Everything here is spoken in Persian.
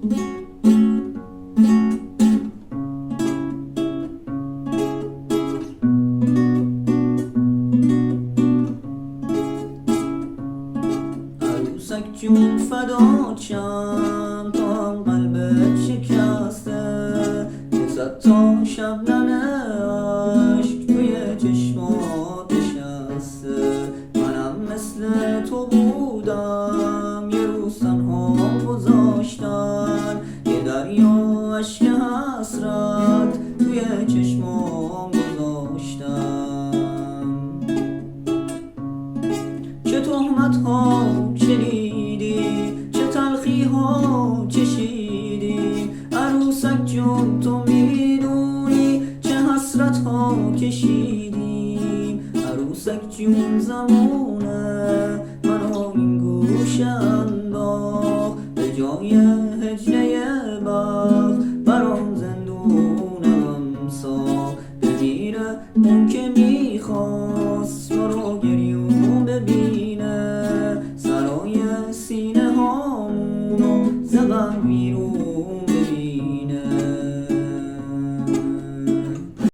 عروسک جون فدا چم تا قلبت شکسته که صد تا شبنم عشق توی چشمات نشسته. منم مثل تو بودم یه روز تنها گذاشتن، یه دریا اشک حسرت توی چشمام گذاشتم. چه تهمت ها شنیدی، چه تلخی ها چشیدی، عروسک جون تو میدونی چه حسرت ها کشیدی. عروسک جون زمونه منو این گوشه انداخت، به جای هجله بخت برام زندونم ساخت. بمیره اون که میخواست ما رو گریون ببینه، سرای سینه هامونو زبر بیرون